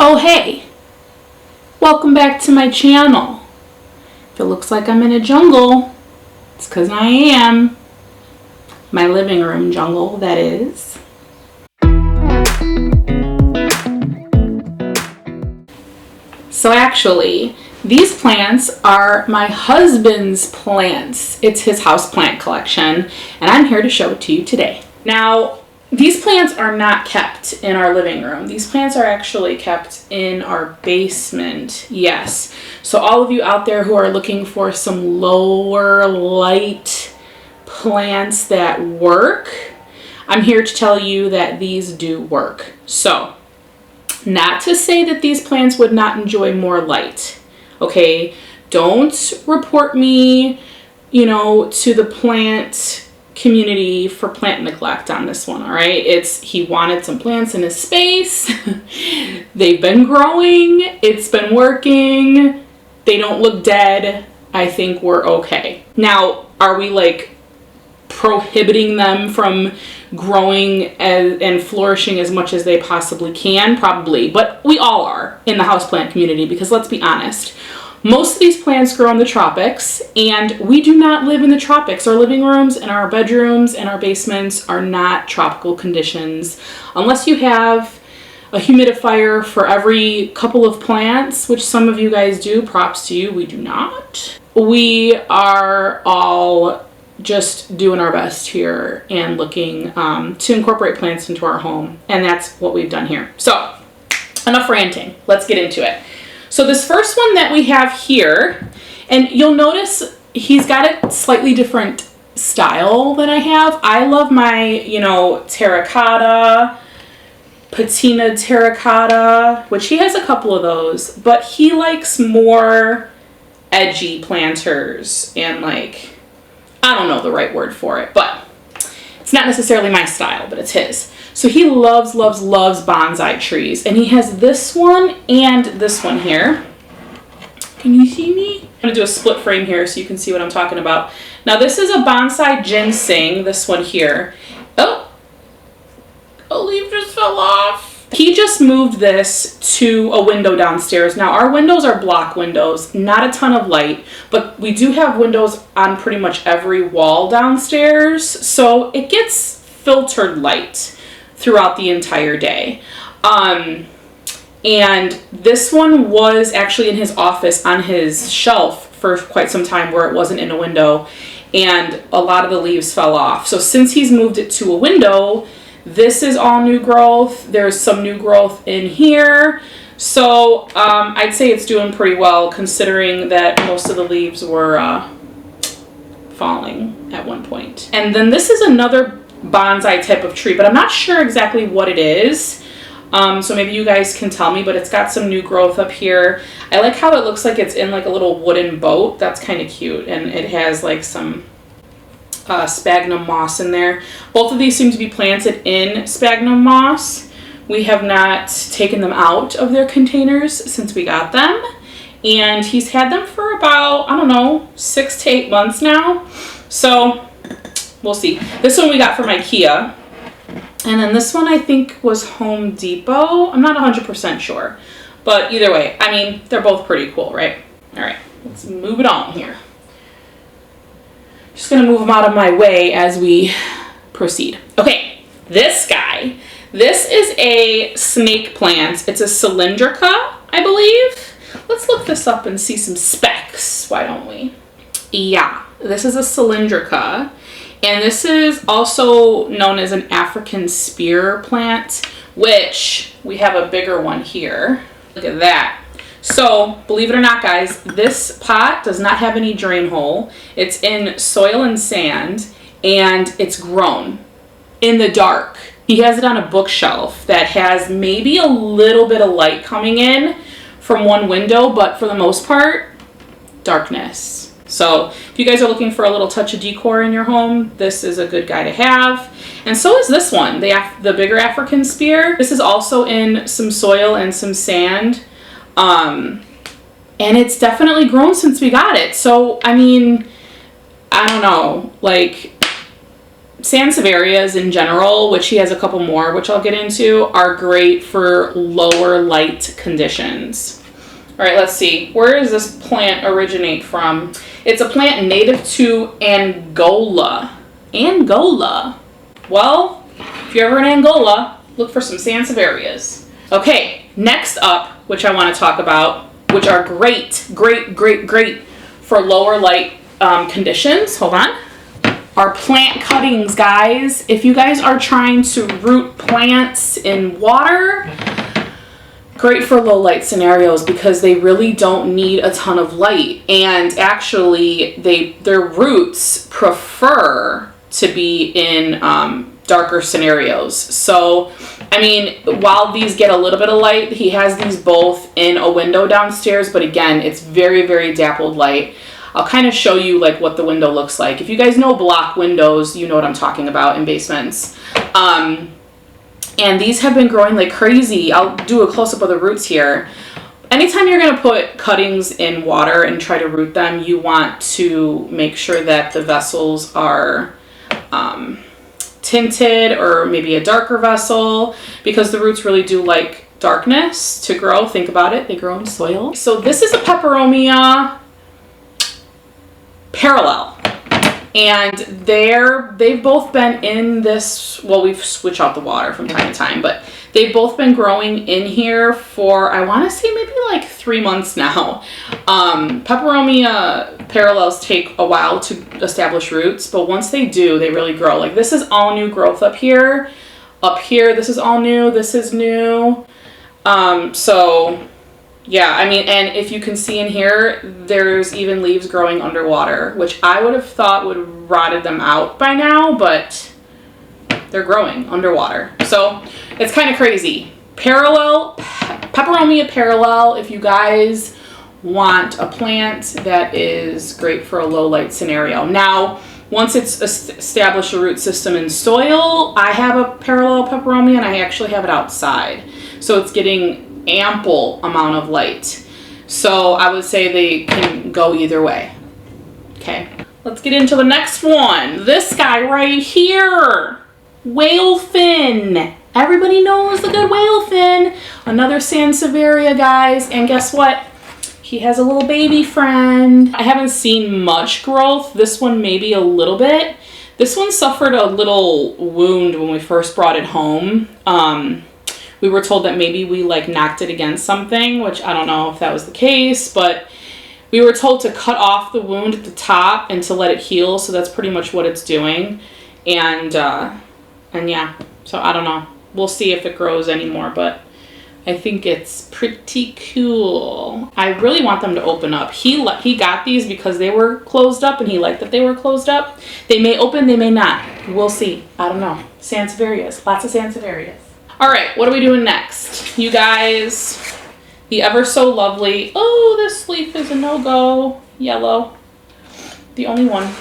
Oh hey, welcome back to my channel. If it looks like I'm in a jungle, it's because I am. My living room jungle, that is. So actually, these plants are my husband's plants. It's his houseplant collection, and I'm here to show it to you today. Now, these plants are not kept in our living room. These plants are actually kept in our basement, yes. So all of you out there who are looking for some lower light plants that work, I'm here to tell you that these do work. So, not to say that these plants would not enjoy more light, okay? Don't report me, to the plant community for plant neglect on this one, all right? He wanted some plants in his space. They've been growing. It's been working. They don't look dead. I think we're okay. Now, are we prohibiting them from growing and flourishing as much as they possibly can? Probably, but we all are in the houseplant community because let's be honest, most of these plants grow in the tropics and we do not live in the tropics. Our living rooms and our bedrooms and our basements are not tropical conditions unless you have a humidifier for every couple of plants, which some of you guys do. Props to you. We do not. We are all just doing our best here and looking to incorporate plants into our home, and that's what we've done here. So enough ranting, let's get into it. So this first one that we have here, and you'll notice he's got a slightly different style than I have. I love my Terra Cotta, patina Terra Cotta, which he has a couple of those, but he likes more edgy planters and I don't know the right word for it, but it's not necessarily my style, but it's his. So he loves, loves, loves bonsai trees. And he has this one and this one here. Can you see me? I'm going to do a split frame here so you can see what I'm talking about. Now this is a bonsai ginseng, this one here. Oh, a leaf just fell off. He just moved this to a window downstairs. Now our windows are block windows, not a ton of light, but we do have windows on pretty much every wall downstairs. So it gets filtered light throughout the entire day. And this one was actually in his office on his shelf for quite some time where it wasn't in a window, and a lot of the leaves fell off. So since he's moved it to a window, this is all new growth. There's some new growth in here. So I'd say it's doing pretty well considering that most of the leaves were falling at one point. And then this is another bonsai type of tree, but I'm not sure exactly what it is. So maybe you guys can tell me, but it's got some new growth up here. I like how it looks like it's in a little wooden boat. That's kind of cute. And it has some sphagnum moss in there. Both of these seem to be planted in sphagnum moss. We have not taken them out of their containers since we got them. And he's had them for about, I don't know, 6 to 8 months now. So we'll see. This one we got from IKEA. And then this one I think was Home Depot. I'm not 100% sure. But either way, I mean, they're both pretty cool, right? All right, let's move it on here. Just going to move them out of my way as we proceed. Okay, this guy. This is a snake plant. It's a cylindrica, I believe. Let's look this up and see some specs. Why don't we? Yeah, this is a cylindrica. And this is also known as an African spear plant, which we have a bigger one here. Look at that. So, believe it or not, guys, this pot does not have any drain hole. It's in soil and sand, and it's grown in the dark. He has it on a bookshelf that has maybe a little bit of light coming in from one window, but for the most part, darkness. So if you guys are looking for a little touch of decor in your home, this is a good guy to have. And so is this one, the bigger African spear. This is also in some soil and some sand. And it's definitely grown since we got it. So, I mean, I don't know, Sansevierias in general, which he has a couple more, which I'll get into, are great for lower light conditions. All right, let's see. Where does this plant originate from? It's a plant native to Angola. Angola. Well, if you're ever in Angola, look for some Sansevierias. Okay, next up, which I want to talk about, which are great for lower light conditions. Hold on. Are plant cuttings, guys. If you guys are trying to root plants in water, great for low light scenarios because they really don't need a ton of light, and actually their roots prefer to be in darker scenarios. So I mean, while these get a little bit of light, he has these both in a window downstairs, but again, it's very dappled light. I'll kind of show you like what the window looks like. If you guys know block windows, you know what I'm talking about in basements. And these have been growing like crazy. I'll do a close-up of the roots here. Anytime you're going to put cuttings in water and try to root them, you want to make sure that the vessels are tinted, or maybe a darker vessel, because the roots really do like darkness to grow. Think about it. They grow in soil. So this is a Peperomia parallel, and they've both been in this, well, we've switched out the water from time to time, but they've both been growing in here for, I want to say maybe like 3 months now. Peperomia parallels take a while to establish roots, but once they do, they really grow. Like this is all new growth up here. Up here, this is all new. This is new. So yeah, I mean, and if you can see in here, there's even leaves growing underwater, which I would have thought would have rotted them out by now, but they're growing underwater. So it's kind of crazy. Parallel, Peperomia parallel, if you guys want a plant that is great for a low light scenario. Now, once it's established a root system in soil, I have a parallel Peperomia, and I actually have it outside. So it's getting ample amount of light. So I would say they can go either way. Okay, let's get into the next one. This guy right here, whale fin. Everybody knows the good whale fin. Another Sansevieria, guys, and guess what? He has a little baby friend. I haven't seen much growth. This one maybe a little bit. This one suffered a little wound when we first brought it home. We were told that maybe we like knocked it against something, which I don't know if that was the case, but we were told to cut off the wound at the top and to let it heal. So that's pretty much what it's doing. And yeah, so I don't know. We'll see if it grows anymore, but I think it's pretty cool. I really want them to open up. He got these because they were closed up, and he liked that they were closed up. They may open, they may not. We'll see. I don't know. Sansevierias, lots of Sansevierias. All right, what are we doing next? You guys, the ever so lovely, oh, this leaf is a no-go, yellow, the only one.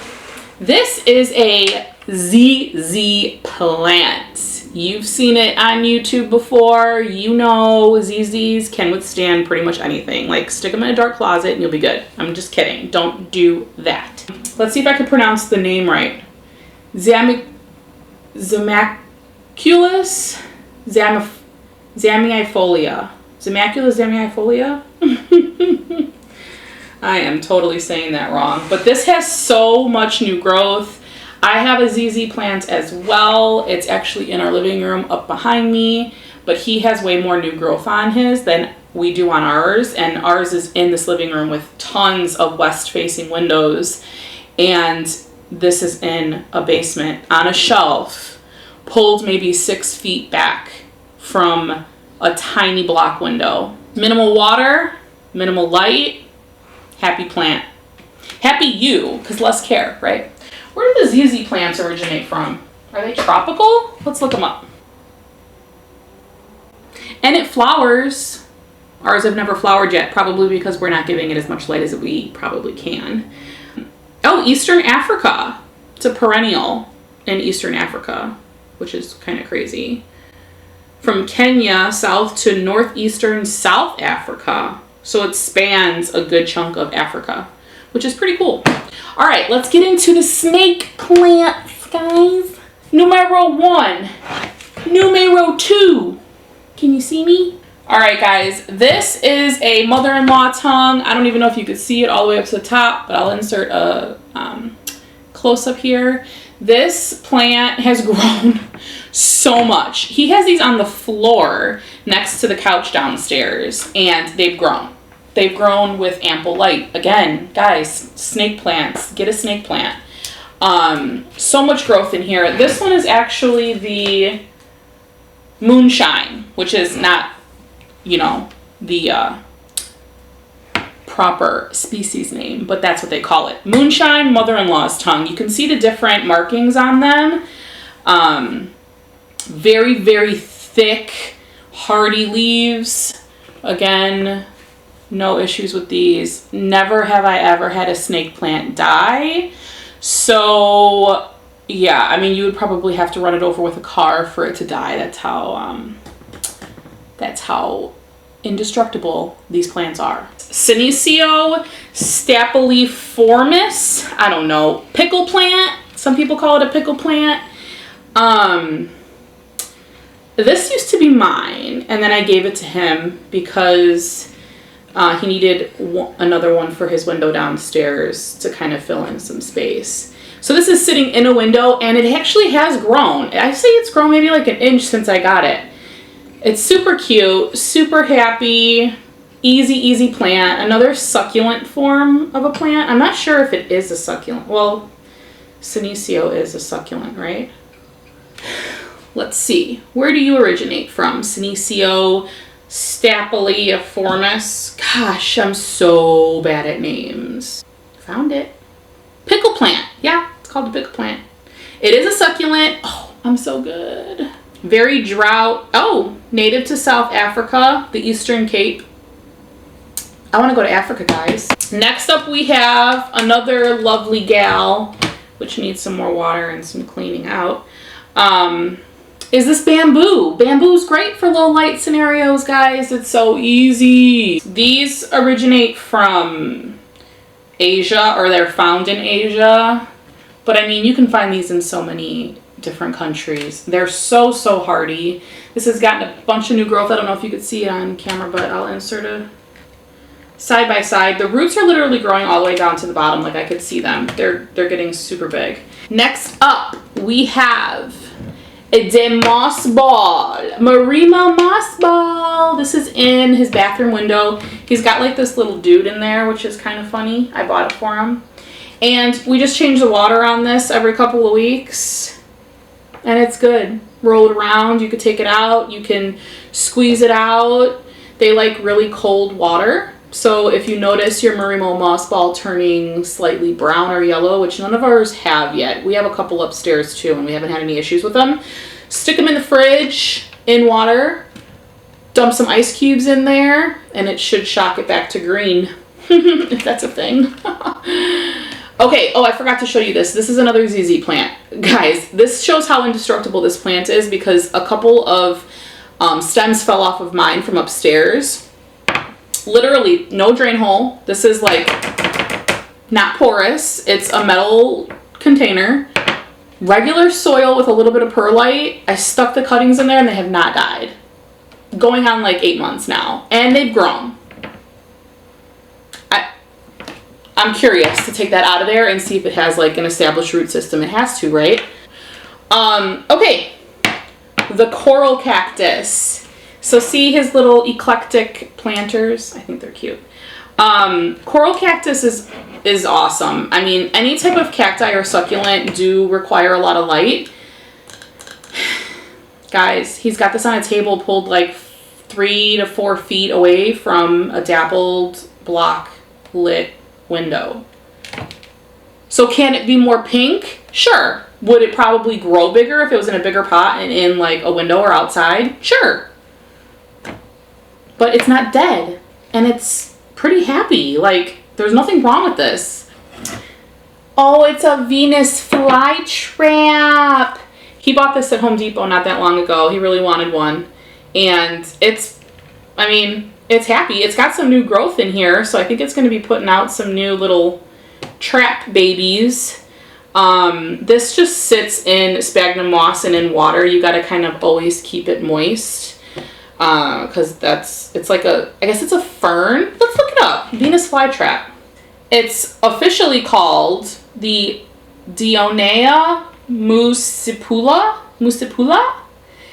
This is a ZZ plant. You've seen it on YouTube before. You know ZZs can withstand pretty much anything. Like, stick them in a dark closet and you'll be good. I'm just kidding. Don't do that. Let's see if I can pronounce the name right. Zamaculus Zamiifolia. Zamaculus Zamiifolia? I am totally saying that wrong. But this has so much new growth. I have a ZZ plant as well. It's actually in our living room up behind me. But he has way more new growth on his than we do on ours. And ours is in this living room with tons of west-facing windows. And this is in a basement on a shelf, pulled maybe 6 feet back from a tiny block window. Minimal water, minimal light, happy plant. Happy you, because less care, right? Where do the ZZ plants originate from? Are they tropical? Let's look them up. And it flowers. Ours have never flowered yet, probably because we're not giving it as much light as we probably can. Oh, Eastern Africa. It's a perennial in Eastern Africa, which is kind of crazy. From Kenya south to northeastern South Africa. So it spans a good chunk of Africa, which is pretty cool. All right, let's get into the snake plants, guys. Numero 1. Numero 2. Can you see me? Alright guys, this is a mother-in-law tongue. I don't even know if you could see it all the way up to the top, but I'll insert a close-up here. This plant has grown so much. He has these on the floor next to the couch downstairs, and they've grown. They've grown with ample light. Again, guys, snake plants. Get a snake plant. So much growth in here. This one is actually the moonshine, which is not, you know, the proper species name, but that's what they call it. Moonshine mother-in-law's tongue. You can see the different markings on them. Very, very thick, hardy leaves. Again, no issues with these. Never have I ever had a snake plant die. So yeah, I mean, you would probably have to run it over with a car for it to die. That's how indestructible these plants are. Senecio staphyliformis, I don't know, pickle plant. Some people call it a pickle plant. This used to be mine, and then I gave it to him because he needed another one for his window downstairs to kind of fill in some space. So this is sitting in a window, and it actually has grown. I say it's grown maybe like an inch since I got it. It's super cute, super happy, easy plant. Another succulent form of a plant. I'm not sure if it is a succulent. Well, Senecio is a succulent, right? Let's see. Where do you originate from? Senecio staphyliformis. Gosh, I'm so bad at names. Found it. Pickle plant. Yeah, it's called a pickle plant. It is a succulent. Oh, I'm so good. Very drought. Oh, native to South Africa, the Eastern Cape. I want to go to Africa, guys. Next up, we have another lovely gal, which needs some more water and some cleaning out. Is this bamboo? Bamboo's great for low light scenarios, guys. It's so easy. These originate from Asia, or they're found in Asia. But I mean, you can find these in so many different countries. They're so hardy. This has gotten a bunch of new growth. I don't know if you could see it on camera, but I'll insert a side by side. The roots are literally growing all the way down to the bottom. Like, I could see them. They're getting super big. Next up, we have the moss ball. Marima moss ball. This is in his bathroom window. He's got like this little dude in there, which is kind of funny. I bought it for him. And we just change the water on this every couple of weeks. And it's good. Roll it around. You could take it out. You can squeeze it out. They like really cold water. So if you notice your Marima moss ball turning slightly brown or yellow, which none of ours have yet. We have a couple upstairs too, and we haven't had any issues with them. Stick them in the fridge in water. Dump some ice cubes in there, and it should shock it back to green. If that's a thing. Okay, oh, I forgot to show you this. This is another ZZ plant. Guys, this shows how indestructible this plant is because a couple of stems fell off of mine from upstairs. Literally, no drain hole. This is like not porous. It's a metal container. Regular soil with a little bit of perlite. I stuck the cuttings in there and they have not died. Going on like 8 months now. And they've grown. I'm curious to take that out of there and see if it has like an established root system. It has to, right? Okay. The coral cactus. So see his little eclectic planters? I think they're cute. Coral cactus is awesome. I mean, any type of cacti or succulent do require a lot of light. Guys, he's got this on a table pulled like 3 to 4 feet away from a dappled block lit window. So can it be more pink? Sure. Would it probably grow bigger if it was in a bigger pot and in like a window or outside? Sure. But it's not dead and it's pretty happy. Like, there's nothing wrong with this. Oh, it's a Venus flytrap. He bought this at Home Depot not that long ago. He really wanted one. And it's, I mean, it's happy. It's got some new growth in here, so I think it's going to be putting out some new little trap babies. This just sits in sphagnum moss and in water. You got to kind of always keep it moist. Because it's like I guess it's a fern. Let's look it up. Venus flytrap. It's officially called the Dionea muscipula.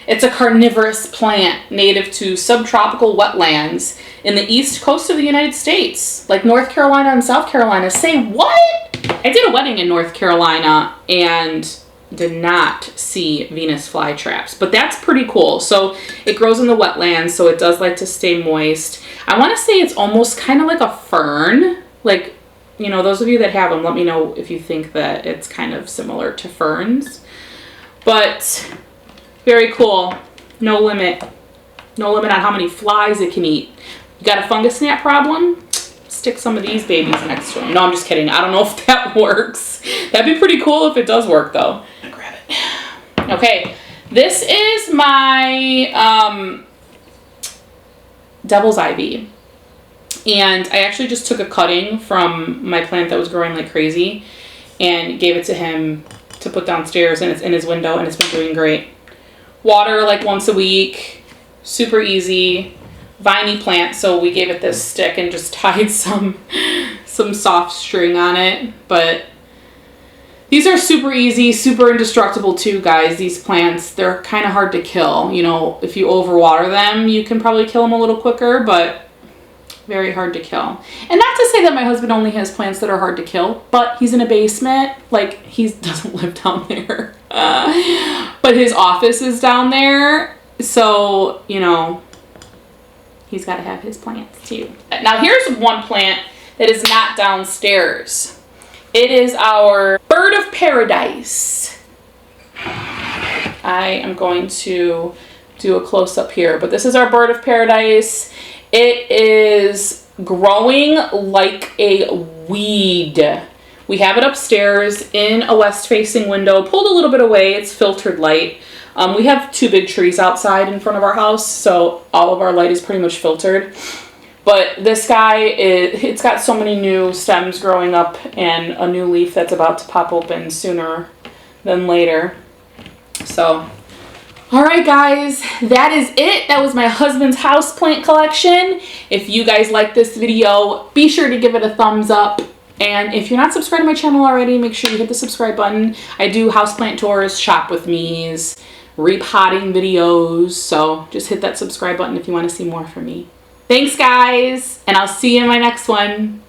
It's a carnivorous plant native to subtropical wetlands in the east coast of the United States, like North Carolina and South Carolina. Say what? I did a wedding in North Carolina and did not see Venus flytraps, but that's pretty cool. So it grows in the wetlands, so it does like to stay moist. I want to say it's almost kind of like a fern. Like, you know, those of you that have them, let me know if you think that it's kind of similar to ferns. But very cool. No limit. No limit on how many flies it can eat. You got a fungus gnat problem? Stick some of these babies next to them. No, I'm just kidding. I don't know if that works. That'd be pretty cool if it does work, though. I'm gonna grab it. Okay, this is my devil's ivy. And I actually just took a cutting from my plant that was growing like crazy and gave it to him to put downstairs, and it's in his window, and it's been doing great. Water like once a week, super easy, viney plant, so we gave it this stick and just tied some soft string on it. But these are super easy, super indestructible too, guys. These plants, they're kind of hard to kill. You know, if you overwater them, you can probably kill them a little quicker, but very hard to kill. And not to say that my husband only has plants that are hard to kill, but he's in a basement. Like, he doesn't live down there. But his office is down there. So, you know, he's got to have his plants too. Now, here's one plant that is not downstairs. It is our bird of paradise. I am going to do a close-up here, but this is our bird of paradise. It is growing like a weed. We have it upstairs in a west-facing window, pulled a little bit away. It's filtered light. We have 2 big trees outside in front of our house, so all of our light is pretty much filtered. But this guy, it's got so many new stems growing up and a new leaf that's about to pop open sooner than later. So, all right, guys, that is it. That was my husband's houseplant collection. If you guys like this video, be sure to give it a thumbs up. And if you're not subscribed to my channel already, make sure you hit the subscribe button. I do houseplant tours, shop with me's, repotting videos. So just hit that subscribe button if you want to see more from me. Thanks, guys, and I'll see you in my next one.